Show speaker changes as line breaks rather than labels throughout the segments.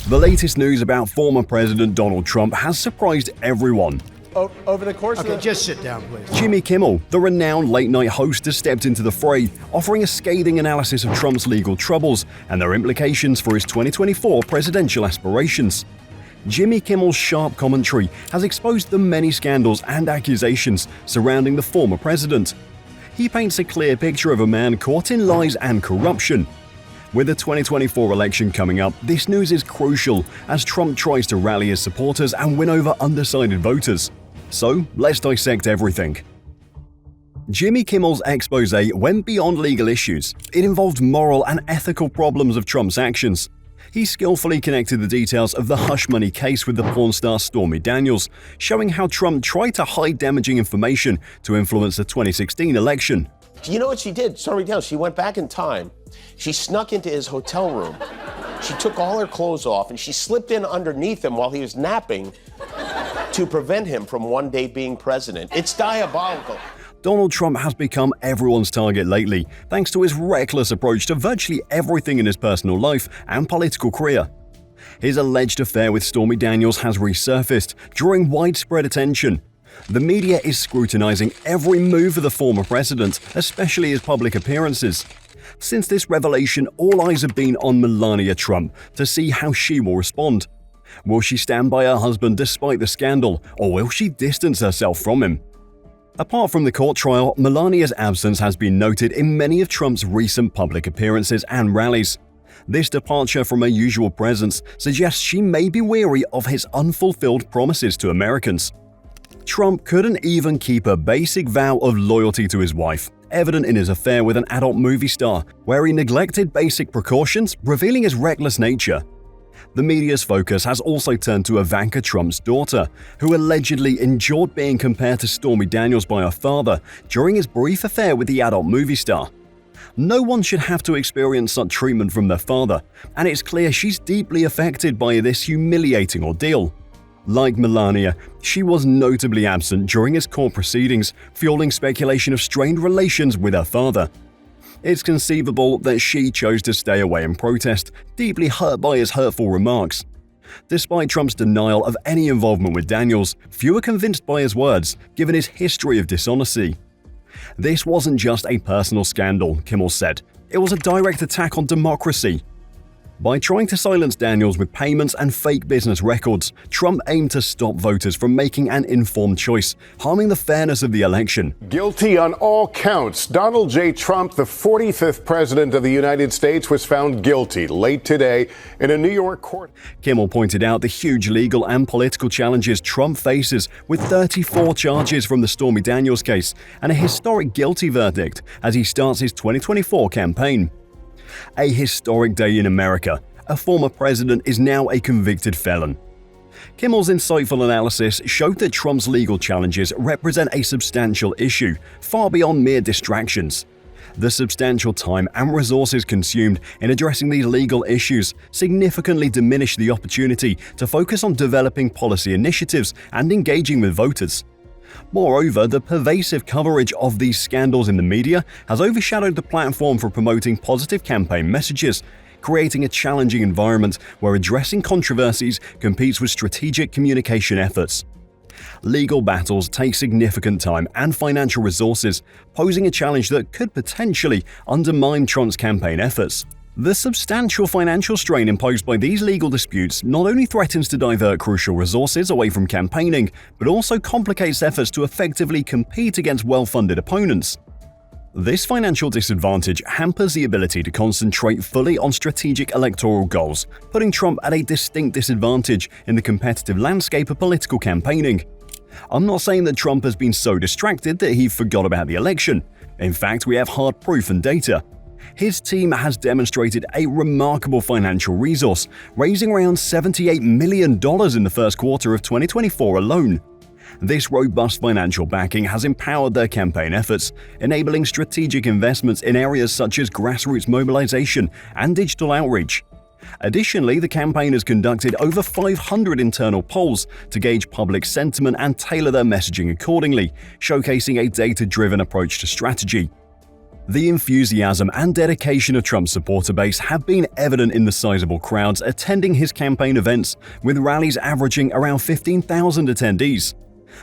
The latest news about former President Donald Trump has surprised everyone.
Over the course
of just sit down, please.
Jimmy Kimmel, the renowned late-night host, has stepped into the fray, offering a scathing analysis of Trump's legal troubles and their implications for his 2024 presidential aspirations. Jimmy Kimmel's sharp commentary has exposed the many scandals and accusations surrounding the former president. He paints a clear picture of a man caught in lies and corruption. With the 2024 election coming up, this news is crucial as Trump tries to rally his supporters and win over undecided voters. So, let's dissect everything. Jimmy Kimmel's expose went beyond legal issues. It involved moral and ethical problems of Trump's actions. He skillfully connected the details of the hush money case with the porn star Stormy Daniels, showing how Trump tried to hide damaging information to influence the 2016 election.
You know what she did? Stormy Daniels, she went back in time. She snuck into his hotel room. She took all her clothes off and she slipped in underneath him while he was napping to prevent him from one day being president. It's diabolical.
Donald Trump has become everyone's target lately, thanks to his reckless approach to virtually everything in his personal life and political career. His alleged affair with Stormy Daniels has resurfaced, drawing widespread attention. The media is scrutinizing every move of the former president, especially his public appearances. Since this revelation, all eyes have been on Melania Trump to see how she will respond. Will she stand by her husband despite the scandal, or will she distance herself from him? Apart from the court trial, Melania's absence has been noted in many of Trump's recent public appearances and rallies. This departure from her usual presence suggests she may be weary of his unfulfilled promises to Americans. Trump couldn't even keep a basic vow of loyalty to his wife, evident in his affair with an adult movie star, where he neglected basic precautions, revealing his reckless nature. The media's focus has also turned to Ivanka Trump's daughter, who allegedly endured being compared to Stormy Daniels by her father during his brief affair with the adult movie star. No one should have to experience such treatment from their father, and it's clear she's deeply affected by this humiliating ordeal. Like Melania, she was notably absent during his court proceedings, fueling speculation of strained relations with her father. It's conceivable that she chose to stay away in protest, deeply hurt by his hurtful remarks. Despite Trump's denial of any involvement with Daniels, few are convinced by his words, given his history of dishonesty. This wasn't just a personal scandal, Kimmel said. It was a direct attack on democracy. By trying to silence Daniels with payments and fake business records, Trump aimed to stop voters from making an informed choice, harming the fairness of the election.
Guilty on all counts. Donald J. Trump, the 45th president of the United States, was found guilty late today in a New York court.
Kimmel pointed out the huge legal and political challenges Trump faces, with 34 charges from the Stormy Daniels case and a historic guilty verdict as he starts his 2024 campaign. A historic day in America. A former president is now a convicted felon. Kimmel's insightful analysis showed that Trump's legal challenges represent a substantial issue, far beyond mere distractions. The substantial time and resources consumed in addressing these legal issues significantly diminish the opportunity to focus on developing policy initiatives and engaging with voters. Moreover, the pervasive coverage of these scandals in the media has overshadowed the platform for promoting positive campaign messages, creating a challenging environment where addressing controversies competes with strategic communication efforts. Legal battles take significant time and financial resources, posing a challenge that could potentially undermine Trump's campaign efforts. The substantial financial strain imposed by these legal disputes not only threatens to divert crucial resources away from campaigning, but also complicates efforts to effectively compete against well-funded opponents. This financial disadvantage hampers the ability to concentrate fully on strategic electoral goals, putting Trump at a distinct disadvantage in the competitive landscape of political campaigning. I'm not saying that Trump has been so distracted that he forgot about the election. In fact, we have hard proof and data. His team has demonstrated a remarkable financial resource, raising around $78 million in the first quarter of 2024 alone. This robust financial backing has empowered their campaign efforts, enabling strategic investments in areas such as grassroots mobilization and digital outreach. Additionally, the campaign has conducted over 500 internal polls to gauge public sentiment and tailor their messaging accordingly, showcasing a data-driven approach to strategy. The enthusiasm and dedication of Trump's supporter base have been evident in the sizable crowds attending his campaign events, with rallies averaging around 15,000 attendees.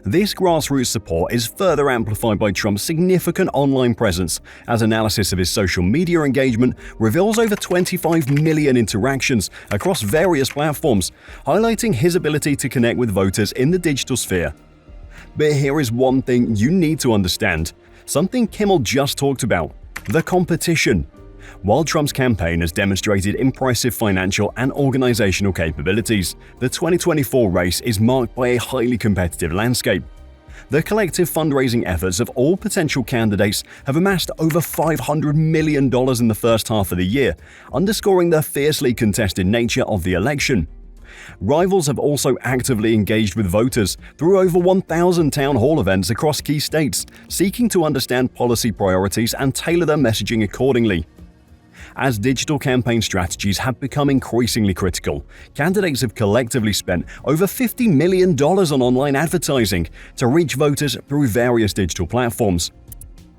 This grassroots support is further amplified by Trump's significant online presence, as analysis of his social media engagement reveals over 25 million interactions across various platforms, highlighting his ability to connect with voters in the digital sphere. But here is one thing you need to understand, something Kimmel just talked about: the competition. While Trump's campaign has demonstrated impressive financial and organizational capabilities, the 2024 race is marked by a highly competitive landscape. The collective fundraising efforts of all potential candidates have amassed over $500 million in the first half of the year, underscoring the fiercely contested nature of the election. Rivals have also actively engaged with voters through over 1,000 town hall events across key states, seeking to understand policy priorities and tailor their messaging accordingly. As digital campaign strategies have become increasingly critical, candidates have collectively spent over $50 million on online advertising to reach voters through various digital platforms.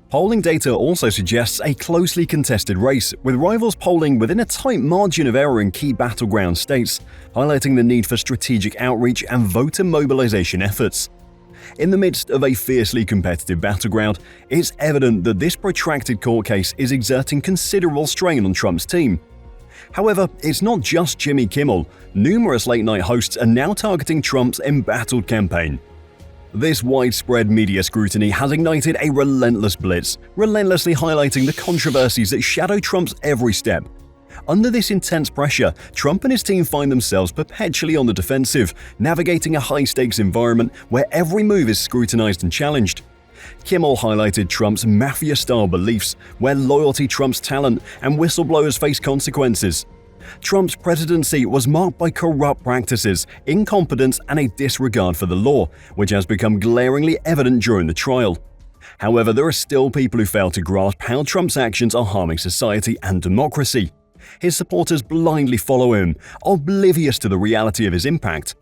Polling data also suggests a closely contested race, with rivals polling within a tight margin of error in key battleground states, highlighting the need for strategic outreach and voter mobilization efforts. In the midst of a fiercely competitive battleground, it's evident that this protracted court case is exerting considerable strain on Trump's team. However, it's not just Jimmy Kimmel. Numerous late-night hosts are now targeting Trump's embattled campaign. This widespread media scrutiny has ignited a relentless blitz, relentlessly highlighting the controversies that shadow Trump's every step. Under this intense pressure, Trump and his team find themselves perpetually on the defensive, navigating a high-stakes environment where every move is scrutinized and challenged. Kimmel highlighted Trump's mafia-style beliefs, where loyalty trumps talent and whistleblowers face consequences. Trump's presidency was marked by corrupt practices, incompetence, and a disregard for the law, which has become glaringly evident during the trial. However, there are still people who fail to grasp how Trump's actions are harming society and democracy. His supporters blindly follow him, oblivious to the reality of his impact.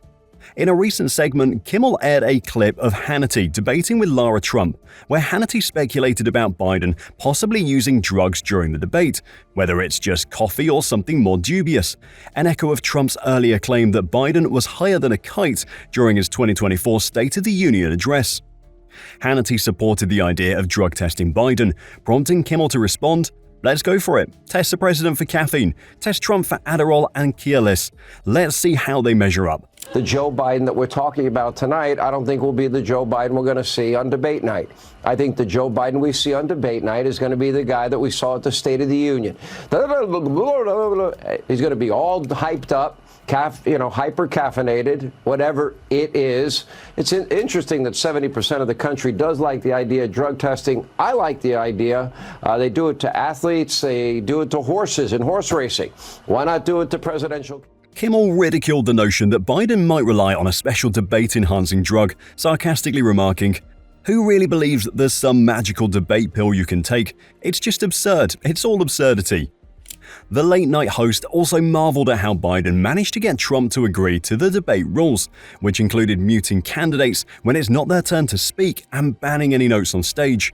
In a recent segment, Kimmel aired a clip of Hannity debating with Lara Trump, where Hannity speculated about Biden possibly using drugs during the debate, whether it's just coffee or something more dubious, an echo of Trump's earlier claim that Biden was higher than a kite during his 2024 State of the Union address. Hannity supported the idea of drug testing Biden, prompting Kimmel to respond, "Let's go for it. Test the president for caffeine. Test Trump for Adderall and Cialis. Let's see how they measure up."
The Joe Biden that we're talking about tonight, I don't think will be the Joe Biden we're going to see on debate night. I think the Joe Biden we see on debate night is going to be the guy that we saw at the State of the Union. He's going to be all hyped up, hyper caffeinated, whatever it is. It's interesting that 70% of the country does like the idea of drug testing. I like the idea. They do it to athletes. They do it to horses in horse racing. Why not do it to presidential?
Kimmel ridiculed the notion that Biden might rely on a special debate-enhancing drug, sarcastically remarking, "Who really believes that there's some magical debate pill you can take? It's just absurd. It's all absurdity." The late-night host also marveled at how Biden managed to get Trump to agree to the debate rules, which included muting candidates when it's not their turn to speak and banning any notes on stage.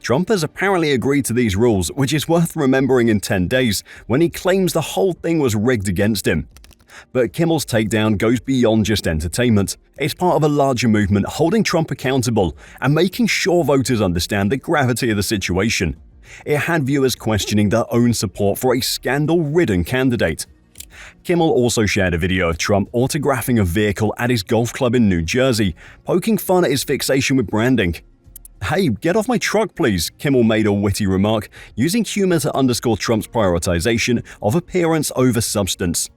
Trump has apparently agreed to these rules, which is worth remembering in 10 days when he claims the whole thing was rigged against him. But Kimmel's takedown goes beyond just entertainment. It's part of a larger movement holding Trump accountable and making sure voters understand the gravity of the situation. It had viewers questioning their own support for a scandal-ridden candidate. Kimmel also shared a video of Trump autographing a vehicle at his golf club in New Jersey, poking fun at his fixation with branding. "Hey, get off my truck, please," Kimmel made a witty remark, using humor to underscore Trump's prioritization of appearance over substance.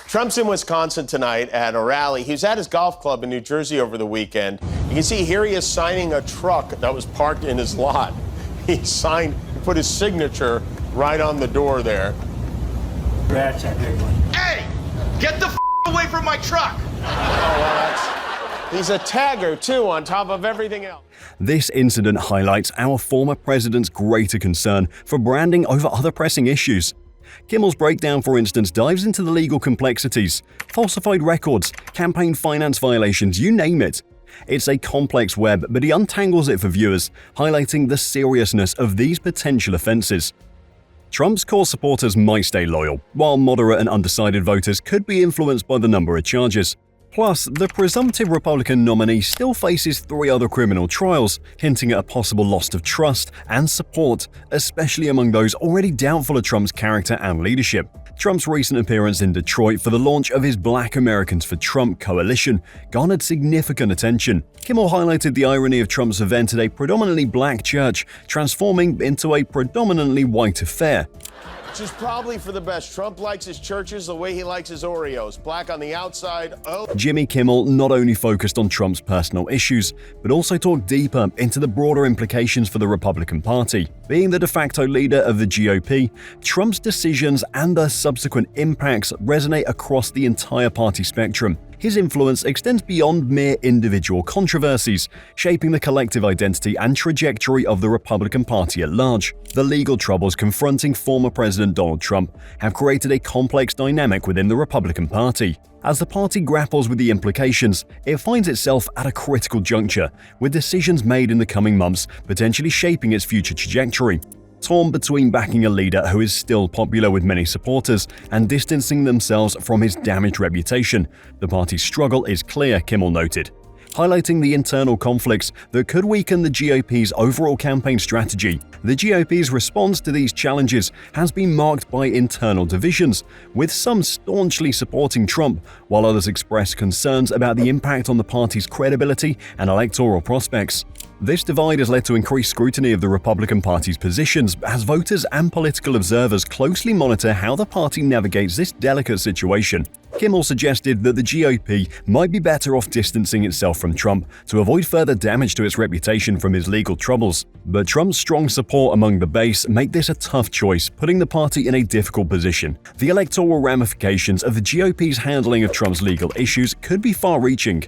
Trump's in Wisconsin tonight at a rally. He was at his golf club in New Jersey over the weekend. You can see here he is signing a truck that was parked in his lot. He put his signature right on the door there.
That's a big one.
Hey, get the away from my truck.
He's a tagger, too, on top of everything else.
This incident highlights our former president's greater concern for branding over other pressing issues. Kimmel's breakdown, for instance, dives into the legal complexities, falsified records, campaign finance violations, you name it. It's a complex web, but he untangles it for viewers, highlighting the seriousness of these potential offenses. Trump's core supporters might stay loyal, while moderate and undecided voters could be influenced by the number of charges. Plus, the presumptive Republican nominee still faces 3 other criminal trials, hinting at a possible loss of trust and support, especially among those already doubtful of Trump's character and leadership. Trump's recent appearance in Detroit for the launch of his Black Americans for Trump coalition garnered significant attention. Kimmel highlighted the irony of Trump's event at a predominantly black church, transforming into a predominantly white affair.
Which is probably for the best. Trump likes his churches the way he likes his Oreos. Black on the outside. Oh.
Jimmy Kimmel not only focused on Trump's personal issues, but also talked deeper into the broader implications for the Republican Party. Being the de facto leader of the GOP, Trump's decisions and their subsequent impacts resonate across the entire party spectrum. His influence extends beyond mere individual controversies, shaping the collective identity and trajectory of the Republican Party at large. The legal troubles confronting former President Donald Trump have created a complex dynamic within the Republican Party. As the party grapples with the implications, it finds itself at a critical juncture, with decisions made in the coming months potentially shaping its future trajectory. Torn between backing a leader who is still popular with many supporters and distancing themselves from his damaged reputation, the party's struggle is clear, Kimmel noted, highlighting the internal conflicts that could weaken the GOP's overall campaign strategy. The GOP's response to these challenges has been marked by internal divisions, with some staunchly supporting Trump, while others express concerns about the impact on the party's credibility and electoral prospects. This divide has led to increased scrutiny of the Republican Party's positions as voters and political observers closely monitor how the party navigates this delicate situation. Kimmel suggested that the GOP might be better off distancing itself from Trump to avoid further damage to its reputation from his legal troubles. But Trump's strong support among the base make this a tough choice, putting the party in a difficult position. The electoral ramifications of the GOP's handling of Trump's legal issues could be far-reaching.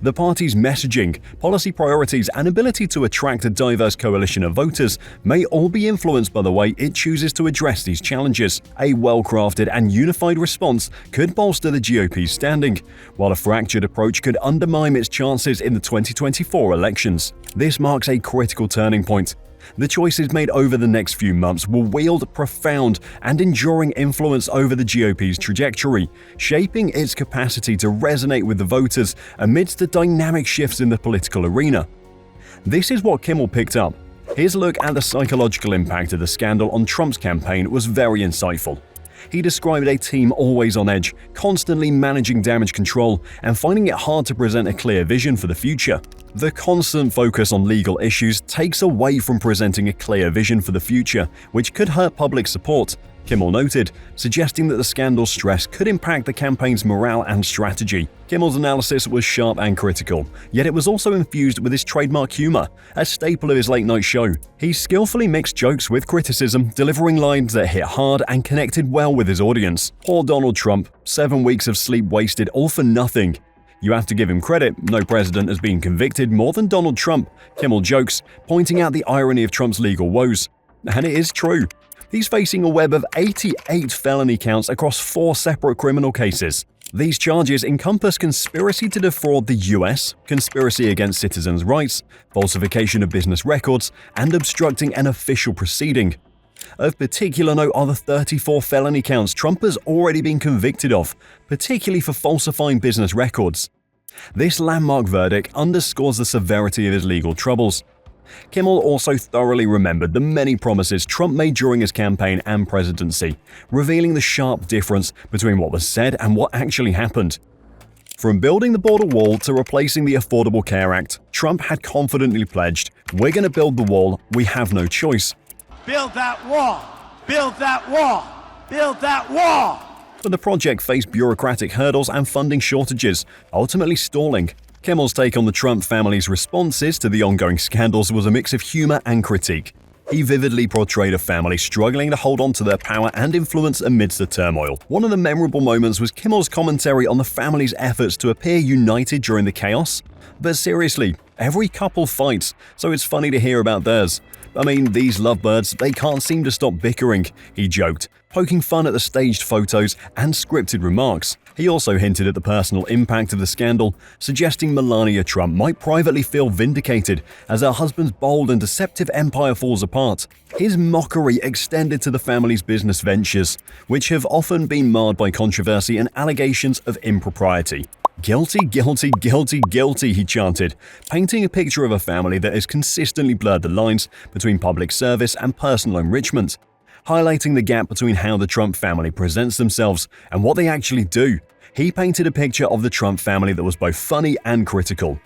The party's messaging, policy priorities, and ability to attract a diverse coalition of voters may all be influenced by the way it chooses to address these challenges. A well-crafted and unified response could bolster the GOP's standing, while a fractured approach could undermine its chances in the 2024 elections. This marks a critical turning point. The choices made over the next few months will wield profound and enduring influence over the GOP's trajectory, shaping its capacity to resonate with the voters amidst the dynamic shifts in the political arena. This is what Kimmel picked up. His look at the psychological impact of the scandal on Trump's campaign was very insightful. He described a team always on edge, constantly managing damage control, and finding it hard to present a clear vision for the future. The constant focus on legal issues takes away from presenting a clear vision for the future, which could hurt public support, Kimmel noted, suggesting that the scandal's stress could impact the campaign's morale and strategy. Kimmel's analysis was sharp and critical, yet it was also infused with his trademark humor, a staple of his late-night show. He skillfully mixed jokes with criticism, delivering lines that hit hard and connected well with his audience. Poor Donald Trump, 7 weeks of sleep wasted all for nothing. You have to give him credit, no president has been convicted more than Donald Trump, Kimmel jokes, pointing out the irony of Trump's legal woes. And it is true. He's facing a web of 88 felony counts across 4 separate criminal cases. These charges encompass conspiracy to defraud the US, conspiracy against citizens' rights, falsification of business records, and obstructing an official proceeding. Of particular note are the 34 felony counts Trump has already been convicted of, particularly for falsifying business records. This landmark verdict underscores the severity of his legal troubles. Kimmel also thoroughly remembered the many promises Trump made during his campaign and presidency, revealing the sharp difference between what was said and what actually happened. From building the border wall to replacing the Affordable Care Act, Trump had confidently pledged, "We're going to build the wall, we have no choice."
Build that wall! Build that wall! Build that wall!
But the project faced bureaucratic hurdles and funding shortages, ultimately stalling. Kimmel's take on the Trump family's responses to the ongoing scandals was a mix of humor and critique. He vividly portrayed a family struggling to hold on to their power and influence amidst the turmoil. One of the memorable moments was Kimmel's commentary on the family's efforts to appear united during the chaos. But seriously, every couple fights, so it's funny to hear about theirs. I mean, these lovebirds, they can't seem to stop bickering, he joked, poking fun at the staged photos and scripted remarks. He also hinted at the personal impact of the scandal, suggesting Melania Trump might privately feel vindicated as her husband's bold and deceptive empire falls apart. His mockery extended to the family's business ventures, which have often been marred by controversy and allegations of impropriety. "Guilty, guilty, guilty, guilty," he chanted, painting a picture of a family that has consistently blurred the lines between public service and personal enrichment, highlighting the gap between how the Trump family presents themselves and what they actually do. He painted a picture of the Trump family that was both funny and critical.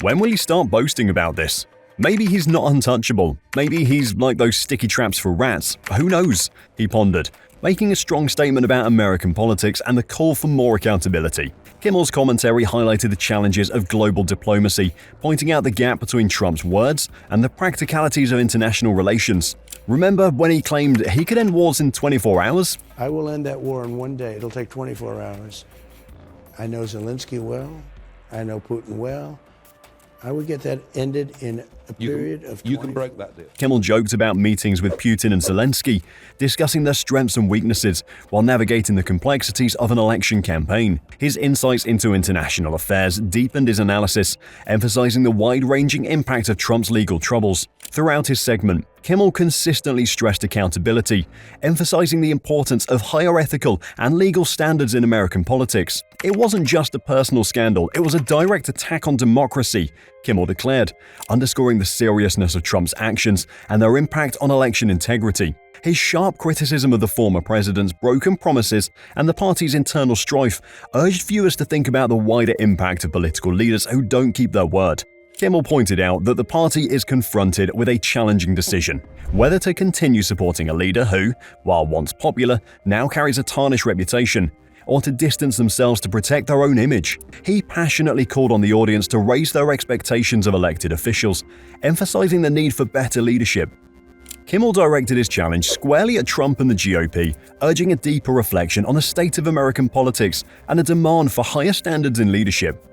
When will he start boasting about this? Maybe he's not untouchable. Maybe he's like those sticky traps for rats. Who knows? He pondered, making a strong statement about American politics and the call for more accountability. Kimmel's commentary highlighted the challenges of global diplomacy, pointing out the gap between Trump's words and the practicalities of international relations. Remember when he claimed he could end wars in 24 hours?
"I will end that war in one day. It'll take 24 hours. I know Zelensky well. I know Putin well. I would get that ended in a period of 24
You can break that deal."
Kimmel joked about meetings with Putin and Zelensky, discussing their strengths and weaknesses while navigating the complexities of an election campaign. His insights into international affairs deepened his analysis, emphasizing the wide-ranging impact of Trump's legal troubles. Throughout his segment, Kimmel consistently stressed accountability, emphasizing the importance of higher ethical and legal standards in American politics. "It wasn't just a personal scandal, it was a direct attack on democracy," Kimmel declared, underscoring the seriousness of Trump's actions and their impact on election integrity. His sharp criticism of the former president's broken promises and the party's internal strife urged viewers to think about the wider impact of political leaders who don't keep their word. Kimmel pointed out that the party is confronted with a challenging decision: whether to continue supporting a leader who, while once popular, now carries a tarnished reputation, or to distance themselves to protect their own image. He passionately called on the audience to raise their expectations of elected officials, emphasizing the need for better leadership. Kimmel directed his challenge squarely at Trump and the GOP, urging a deeper reflection on the state of American politics and a demand for higher standards in leadership.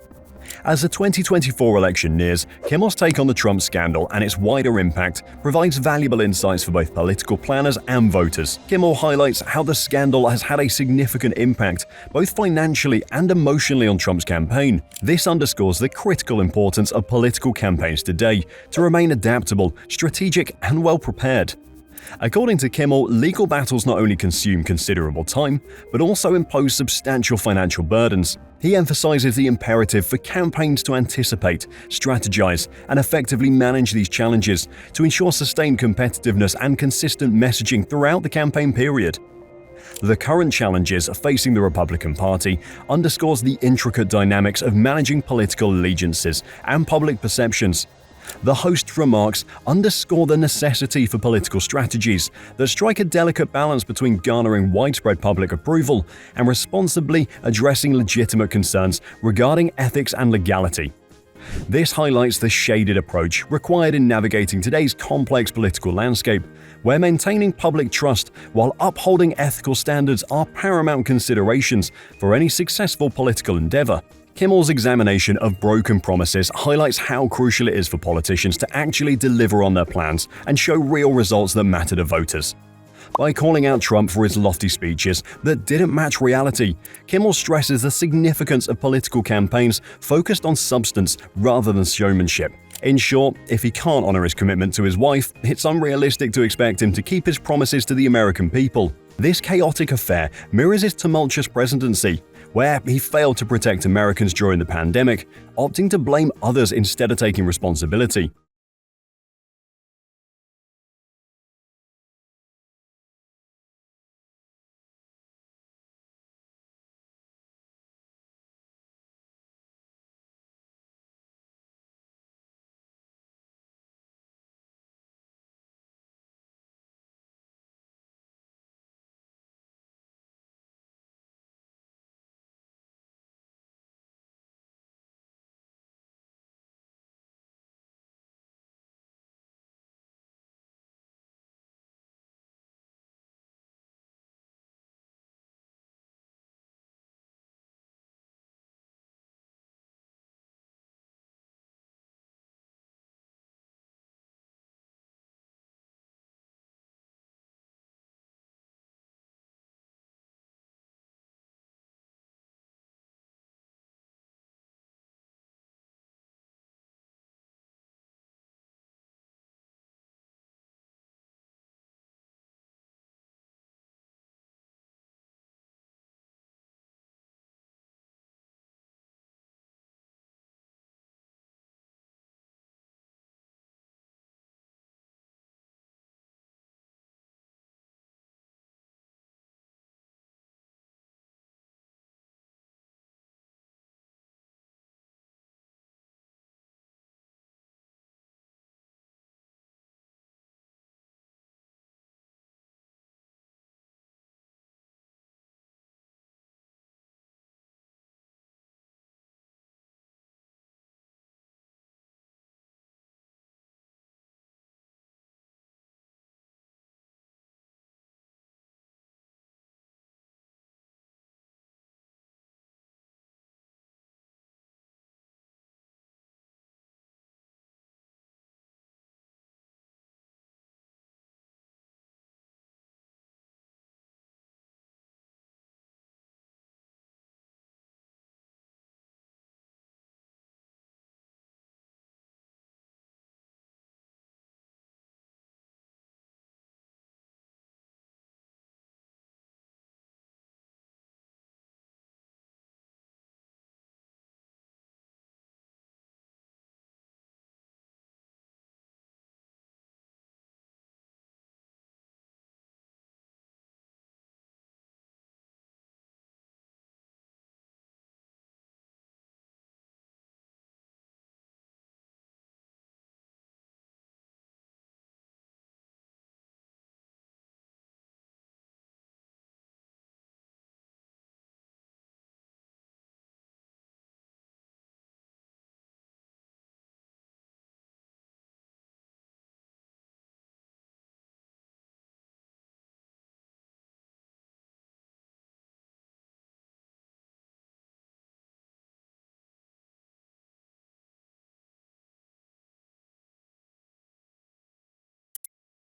As the 2024 election nears, Kimmel's take on the Trump scandal and its wider impact provides valuable insights for both political planners and voters. Kimmel highlights how the scandal has had a significant impact, both financially and emotionally, on Trump's campaign. This underscores the critical importance of political campaigns today to remain adaptable, strategic, and well-prepared. According to Kimmel, legal battles not only consume considerable time, but also impose substantial financial burdens. He emphasizes the imperative for campaigns to anticipate, strategize, and effectively manage these challenges to ensure sustained competitiveness and consistent messaging throughout the campaign period. The current challenges facing the Republican Party underscores the intricate dynamics of managing political allegiances and public perceptions. The host's remarks underscore the necessity for political strategies that strike a delicate balance between garnering widespread public approval and responsibly addressing legitimate concerns regarding ethics and legality. This highlights the shaded approach required in navigating today's complex political landscape, where maintaining public trust while upholding ethical standards are paramount considerations for any successful political endeavor. Kimmel's examination of broken promises highlights how crucial it is for politicians to actually deliver on their plans and show real results that matter to voters. By calling out Trump for his lofty speeches that didn't match reality, Kimmel stresses the significance of political campaigns focused on substance rather than showmanship. In short, if he can't honor his commitment to his wife, it's unrealistic to expect him to keep his promises to the American people. This chaotic affair mirrors his tumultuous presidency, where he failed to protect Americans during the pandemic, opting to blame others instead of taking responsibility.